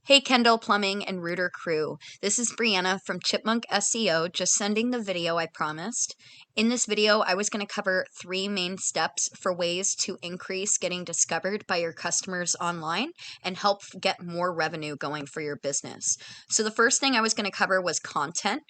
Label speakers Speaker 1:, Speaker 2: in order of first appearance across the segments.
Speaker 1: Hey Kendall Plumbing and Rooter Crew. This is Brianna from Chipmunk SEO, just sending the video I promised. In this video, I was going to cover 3 main steps for ways to increase getting discovered by your customers online and help get more revenue going for your business. So the first thing I was going to cover was content.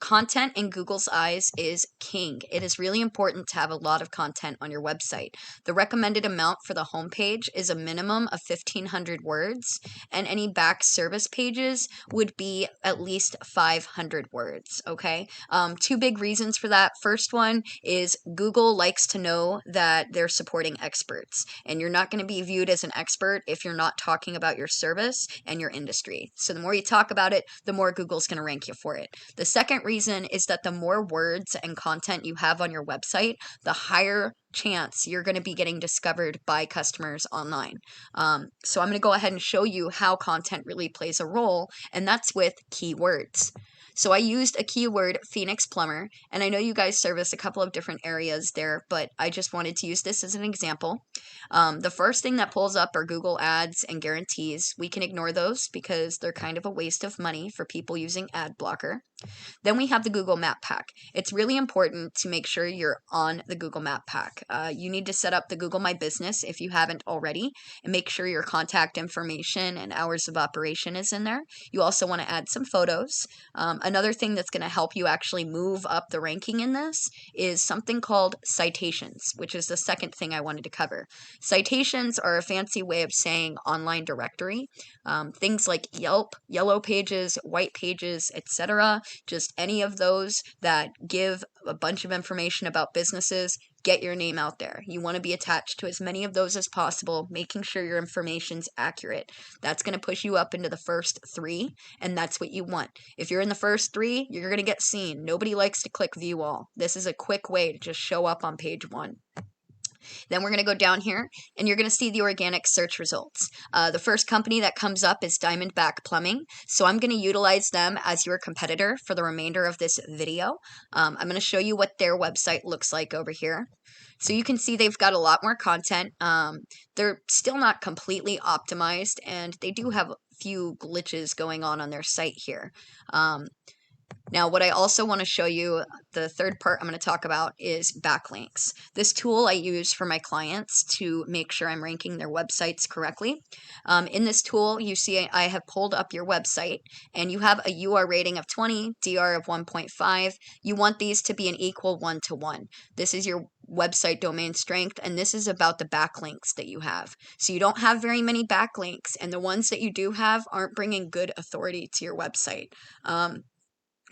Speaker 1: Content in Google's eyes is king. It is really important to have a lot of content on your website. The recommended amount for the homepage is a minimum of 1,500 words, and any back service pages would be at least 500 words. Okay. 2 big reasons for that. First one is Google likes to know that they're supporting experts, and you're not going to be viewed as an expert if you're not talking about your service and your industry. So the more you talk about it, the more Google's going to rank you for it. The second reason is that the more words and content you have on your website, the higher chance you're going to be getting discovered by customers online. So I'm going to go ahead and show you how content really plays a role, and that's with keywords. So I used a keyword, Phoenix Plumber, and I know you guys service a couple of different areas there, but I just wanted to use this as an example. The first thing that pulls up are Google ads and guarantees. We can ignore those because they're kind of a waste of money for people using ad blocker. Then we have the Google Map Pack. It's really important to make sure you're on the Google Map Pack. You need to set up the Google My Business if you haven't already, and make sure your contact information and hours of operation is in there. You also want to add some photos. Another thing that's going to help you actually move up the ranking in this is something called citations, which is the second thing I wanted to cover. Citations are a fancy way of saying online directory. Things like Yelp, Yellow Pages, White Pages, etc. Just any of those that give a bunch of information about businesses, get your name out there. You want to be attached to as many of those as possible, making sure your information's accurate. That's going to push you up into the first 3, and that's what you want. If you're in the first 3, you're going to get seen. Nobody likes to click view all. This is a quick way to just show up on page 1. Then we're going to go down here and you're going to see the organic search results. The first company that comes up is Diamondback Plumbing. So I'm going to utilize them as your competitor for the remainder of this video. I'm going to show you what their website looks like over here. So you can see they've got a lot more content. They're still not completely optimized, and they do have a few glitches going on their site here. Now, what I also want to show you, the third part I'm going to talk about, is backlinks. This tool I use for my clients to make sure I'm ranking their websites correctly. In this tool, you see I have pulled up your website, and you have a UR rating of 20, DR of 1.5. You want these to be an equal 1-to-1. This is your website domain strength, and this is about the backlinks that you have. So you don't have very many backlinks, and the ones that you do have aren't bringing good authority to your website.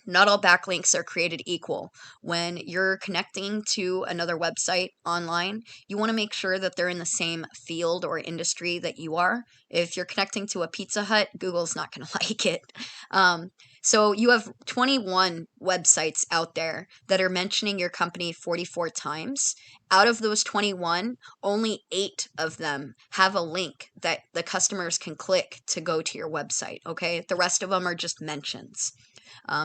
Speaker 1: Not all backlinks are created equal. When you're connecting to another website online, you want to make sure that they're in the same field or industry that you are. If you're connecting to a Pizza Hut, Google's not going to like it. So you have 21 websites out there that are mentioning your company 44 times. Out of those 21, only 8 of them have a link that the customers can click to go to your website, okay? The rest of them are just mentions.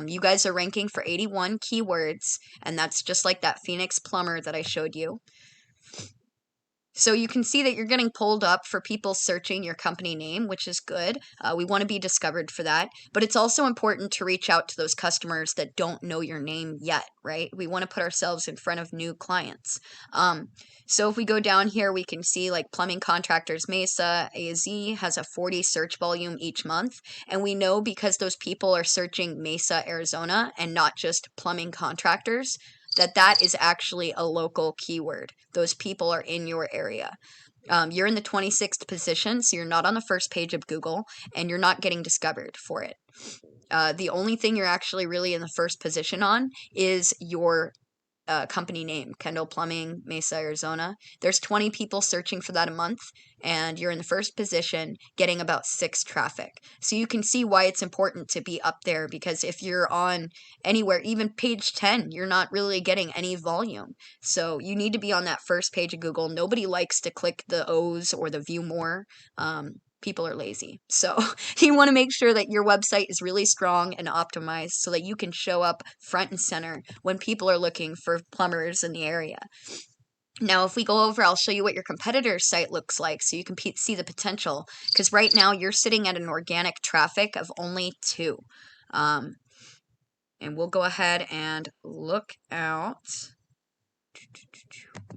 Speaker 1: You guys are ranking for 81 keywords, and that's just like that Phoenix Plumber that I showed you. So you can see that you're getting pulled up for people searching your company name, which is good. We want to be discovered for that. But it's also important to reach out to those customers that don't know your name yet, right? We want to put ourselves in front of new clients. So if we go down here, we can see like Plumbing Contractors Mesa, AZ has a 40 search volume each month. And we know because those people are searching Mesa, Arizona, and not just plumbing contractors, that is actually a local keyword. Those people are in your area. You're in the 26th position, so you're not on the first page of Google, and you're not getting discovered for it. The only thing you're actually really in the first position on is your company name, Kendall Plumbing, Mesa, Arizona. There's 20 people searching for that a month, and you're in the first position getting about 6 traffic. So you can see why it's important to be up there, because if you're on anywhere, even page 10, you're not really getting any volume. So you need to be on that first page of Google. Nobody likes to click the O's or the view more. People are lazy. So you want to make sure that your website is really strong and optimized so that you can show up front and center when people are looking for plumbers in the area. Now, if we go over, I'll show you what your competitor's site looks like so you can see the potential. Because right now you're sitting at an organic traffic of only 2. Um, and we'll go ahead and look out,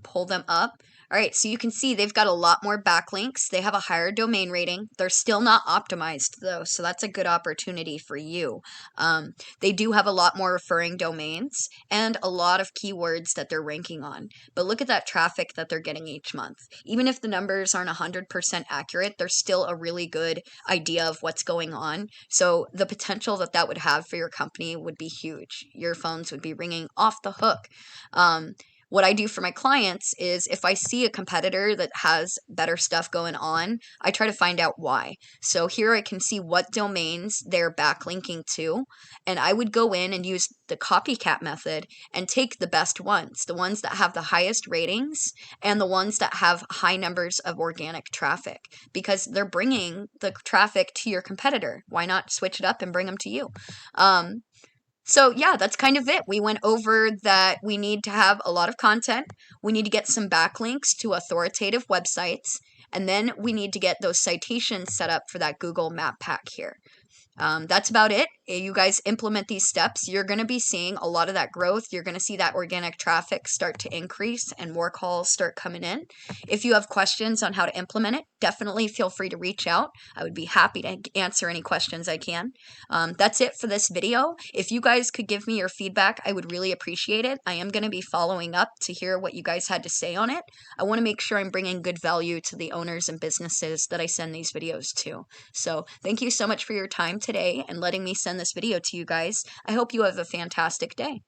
Speaker 1: pull them up. All right, so you can see they've got a lot more backlinks. They have a higher domain rating. They're still not optimized though, so that's a good opportunity for you. They do have a lot more referring domains and a lot of keywords that they're ranking on. But look at that traffic that they're getting each month. Even if the numbers aren't 100% accurate, they're still a really good idea of what's going on. So the potential that that would have for your company would be huge. Your phones would be ringing off the hook. What I do for my clients is if I see a competitor that has better stuff going on, I try to find out why. So here I can see what domains they're backlinking to, and I would go in and use the copycat method and take the best ones, the ones that have the highest ratings and the ones that have high numbers of organic traffic, because they're bringing the traffic to your competitor. Why not switch it up and bring them to you? So yeah, that's kind of it. We went over that we need to have a lot of content. We need to get some backlinks to authoritative websites. And then we need to get those citations set up for that Google Map Pack here. That's about it. You guys implement these steps, you're going to be seeing a lot of that growth. You're going to see that organic traffic start to increase and more calls start coming in. If you have questions on how to implement it, definitely feel free to reach out. I would be happy to answer any questions I can. That's it for this video. If you guys could give me your feedback, I would really appreciate it. I am going to be following up to hear what you guys had to say on it. I want to make sure I'm bringing good value to the owners and businesses that I send these videos to. So thank you so much for your time today and letting me send this video to you guys. I hope you have a fantastic day.